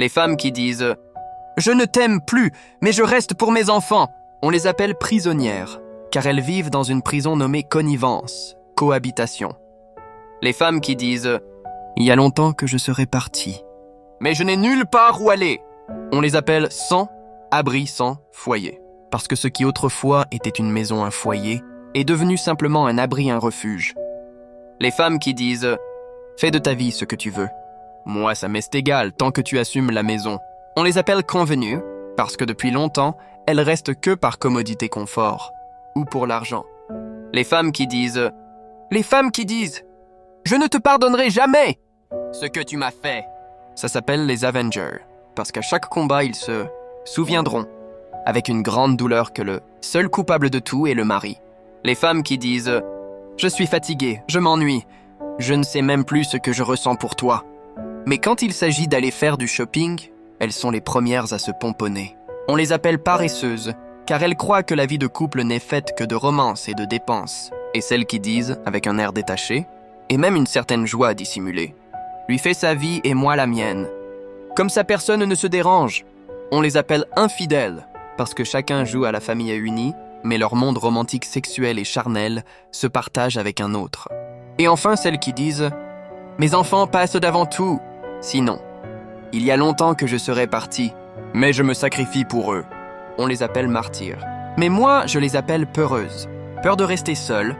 Les femmes qui disent « Je ne t'aime plus, mais je reste pour mes enfants », on les appelle prisonnières, car elles vivent dans une prison nommée connivence, cohabitation. Les femmes qui disent « Il y a longtemps que je serais partie, mais je n'ai nulle part où aller », on les appelle sans, abri sans, foyer, parce que ce qui autrefois était une maison, un foyer, est devenu simplement un abri, un refuge. Les femmes qui disent « Fais de ta vie ce que tu veux. Moi, ça m'est égal tant que tu assumes la maison », on les appelle convenues, parce que depuis longtemps, elles restent que par commodité confort, ou pour l'argent. Les femmes qui disent « Je ne te pardonnerai jamais ce que tu m'as fait », ça s'appelle les Avengers, parce qu'à chaque combat, ils se souviendront, avec une grande douleur, que le seul coupable de tout est le mari. Les femmes qui disent « Je suis fatiguée, je m'ennuie, je ne sais même plus ce que je ressens pour toi ». Mais quand il s'agit d'aller faire du shopping, elles sont les premières à se pomponner. On les appelle paresseuses, car elles croient que la vie de couple n'est faite que de romances et de dépenses. Et celles qui disent, avec un air détaché, et même une certaine joie dissimulée, « Lui fait sa vie et moi la mienne ». Comme ça, personne ne se dérange. On les appelle infidèles, parce que chacun joue à la famille unie, mais leur monde romantique sexuel et charnel se partage avec un autre. Et enfin, celles qui disent « Mes enfants passent d'avant tout, sinon, il y a longtemps que je serais partie, mais je me sacrifie pour eux ». On les appelle martyrs. Mais moi, je les appelle peureuses. Peur de rester seules,